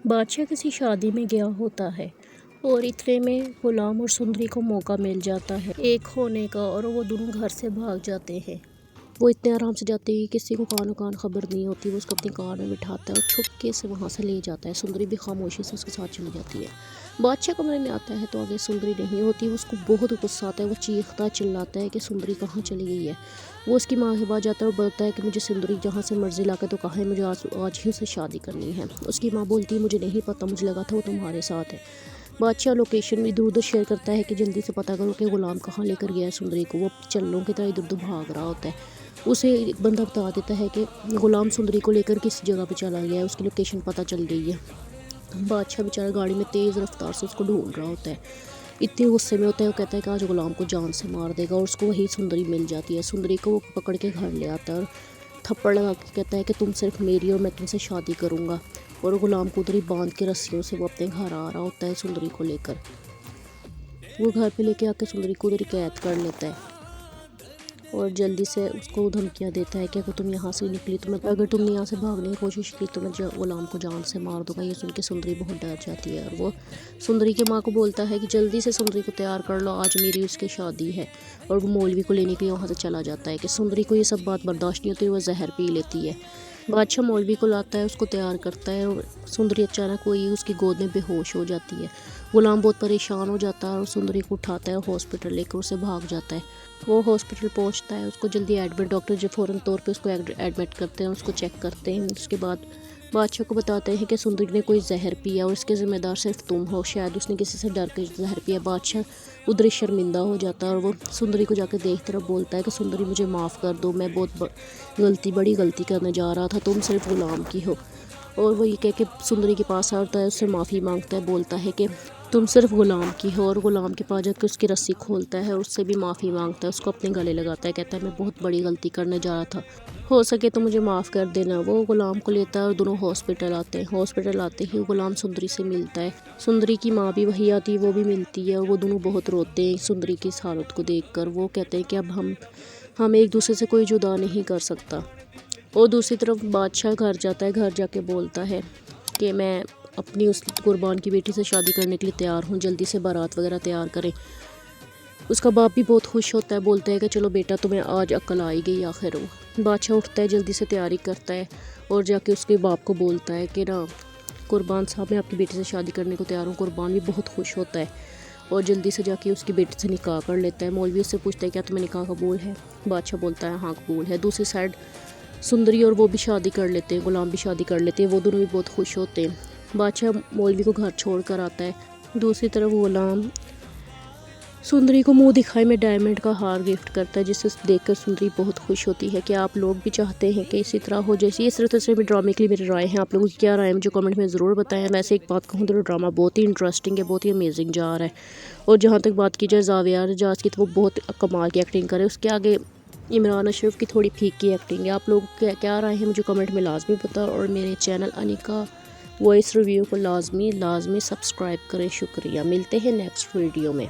بادشاہ کسی شادی میں گیا ہوتا ہے اور اتنے میں غلام اور سندری کو موقع مل جاتا ہے ایک ہونے کا، اور وہ دونوں گھر سے بھاگ جاتے ہیں۔ وہ اتنے آرام سے جاتے ہیں، کسی کو کانوں کان خبر نہیں ہوتی۔ وہ اس کو اپنی کار میں بٹھاتا ہے اور چھپکے سے وہاں سے لے جاتا ہے۔ سندری بھی خاموشی سے اس کے ساتھ چلی جاتی ہے۔ بادشاہ کمرے میں آتا ہے تو آگے سندری نہیں ہوتی۔ اس کو بہت غصہ آتا ہے، وہ چیختا چلاتا ہے کہ سندری کہاں چلی گئی ہے۔ وہ اس کی ماں کے پاس جاتا ہے اور بولتا ہے کہ مجھے سندری جہاں سے مرضی لا کے تو کہا ہے، مجھے آج ہی اسے شادی کرنی ہے۔ اس کی ماں بولتی ہے مجھے نہیں پتہ، مجھے لگا تھا وہ تمہارے ساتھ ہے۔ بادشاہ لوکیشن بھی ادھر ادھر شیئر کرتا ہے کہ جلدی سے پتہ کرو کہ غلام کہاں لے کر گیا ہے سندری کو۔ وہ چلوں کی طرح ادھر ادھر بھاگ رہا ہوتا ہے۔ اسے ایک بندہ بتا دیتا ہے کہ غلام سندری کو لے کر کس جگہ پہ چلا گیا ہے، اس کی لوکیشن پتہ چل گئی ہے۔ بادشاہ بیچارہ گاڑی میں تیز رفتار سے اس کو ڈھونڈ رہا ہوتا ہے، اتنے غصے میں ہوتا ہے۔ وہ کہتا ہے کہ آج غلام کو جان سے مار دے گا، اور اس کو وہی سندری مل جاتی ہے۔ سندری کو وہ پکڑ کے گھر لے آتا ہے اور تھپڑ لگا کے کہتا ہے کہ تم صرف میری اور میں تم سے شادی کروں گا، اور غلام کو ادھر ہی باندھ کے رسیوں سے وہ اپنے گھر آ رہا ہوتا ہے سندری کو لے کر۔ وہ گھر پہ لے کے آ کے سندری کو ادھر ہی قید کر لیتا ہے اور جلدی سے اس کو دھمکیاں دیتا ہے کہ اگر تم یہاں سے نکلی اگر تم نے یہاں سے بھاگنے کی کوشش کی تو میں غلام کو جان سے مار دوں گا۔ یہ سن کے سندری بہت ڈر جاتی ہے، اور وہ سندری کے ماں کو بولتا ہے کہ جلدی سے سندری کو تیار کر لو، آج میری اس کی شادی ہے۔ اور وہ مولوی کو لینے کے لیے وہاں سے چلا جاتا ہے کہ سندری کو یہ سب بات برداشت نہیں ہوتی، وہ زہر پی لیتی ہے۔ بادشاہ مولوی کو لاتا ہے، اس کو تیار کرتا ہے، اور سندری اچانک کوئی اس کی گود میں بے ہوش ہو جاتی ہے۔ غلام بہت پریشان ہو جاتا ہے اور سندری کو اٹھاتا ہے اور ہاسپٹل لے کر اسے بھاگ جاتا ہے۔ وہ ہاسپٹل پہنچتا ہے، اس کو جلدی ایڈمٹ، ڈاکٹر جو فوراً طور پہ اس کو ایڈمٹ کرتے ہیں، اس کو چیک کرتے ہیں۔ اس کے بعد بادشاہ کو بتاتے ہیں کہ سندری نے کوئی زہر پیا اور اس کے ذمہ دار صرف تم ہو، شاید اس نے کسی سے ڈر کے زہر پیا۔ بادشاہ ادھر شرمندہ ہو جاتا ہے اور وہ سندری کو جا کے دیکھتا ہے اور بولتا ہے کہ سندری مجھے معاف کر دو، میں بہت بڑی غلطی کرنے جا رہا تھا، تم صرف غلام کی ہو۔ اور وہ یہ کہہ کے سندری کے پاس آتا ہے، اس سے معافی مانگتا ہے، بولتا ہے کہ تم صرف غلام کی ہو، اور غلام کے پاس جا کے اس کی رسی کھولتا ہے اور اس سے بھی معافی مانگتا ہے، اس کو اپنے گلے لگاتا ہے، کہتا ہے میں بہت بڑی غلطی کرنے جا رہا تھا، ہو سکے تو مجھے معاف کر دینا۔ وہ غلام کو لیتا ہے اور دونوں ہاسپٹل آتے ہیں۔ ہاسپٹل آتے ہی غلام سندری سے ملتا ہے، سندری کی ماں بھی وہی آتی ہے، وہ بھی ملتی ہے، اور وہ دونوں بہت روتے ہیں سندری کی اس حالت کو دیکھ کر۔ وہ کہتے ہیں کہ اب ہم ایک دوسرے سے کوئی جدا نہیں کر سکتا۔ اور دوسری طرف بادشاہ گھر جاتا ہے، گھر جا کے بولتا ہے کہ میں اپنی اس قربان کی بیٹی سے شادی کرنے کے لیے تیار ہوں، جلدی سے بارات وغیرہ تیار کریں۔ اس کا باپ بھی بہت خوش ہوتا ہے، بولتا ہے کہ چلو بیٹا تمہیں آج عقل آئی گئی آخر۔ بادشاہ اٹھتا ہے، جلدی سے تیاری کرتا ہے اور جا کے اس کے باپ کو بولتا ہے کہ نا قربان صاحب میں آپ کی بیٹی سے شادی کرنے کو تیار ہوں۔ قربان بھی بہت خوش ہوتا ہے اور جلدی سے جا کے اس کی بیٹی سے نکاح کر لیتا ہے۔ مولوی اس سے پوچھتا ہے کیا تمہیں نکاح قبول ہے؟ بادشاہ بولتا ہے ہاں قبول ہے۔ دوسری سائڈ سندری اور وہ بھی شادی کر لیتے ہیں، غلام بھی شادی کر لیتے ہیں، وہ دونوں بھی بہت خوش ہوتے ہیں۔ بادشاہ مولوی کو گھر چھوڑ کر آتا ہے۔ دوسری طرف غلام سندری کو منہ دکھائے میں ڈائمنڈ کا ہار گفٹ کرتا ہے، جسے دیکھ کر سندری بہت خوش ہوتی ہے۔ کہ آپ لوگ بھی چاہتے ہیں کہ اسی طرح ہو جیسے اس طرح سے ڈرامے کے لیے میری رائے ہیں، آپ لوگوں کی کیا رائے ہے مجھے کمنٹ میں ضرور بتائیں۔ ویسے ایک بات کہوں تو ڈرامہ بہت ہی انٹرسٹنگ ہے، بہت ہی امیزنگ جا رہا ہے۔ اور جہاں تک بات کی جائے زاویہ رجاز کی تو وہ بہت کمال کی ایکٹنگ کرے، اس کے آگے عمران اشرف کی تھوڑی پھیکی ایکٹنگ ہے۔ آپ لوگ کیا رائے ہیں مجھے کمنٹ میں لازمی بتائیں، اور میرے چینل انیکا وائس ریویو کو لازمی سبسکرائب کریں۔ شکریہ، ملتے ہیں نیکسٹ ویڈیو میں۔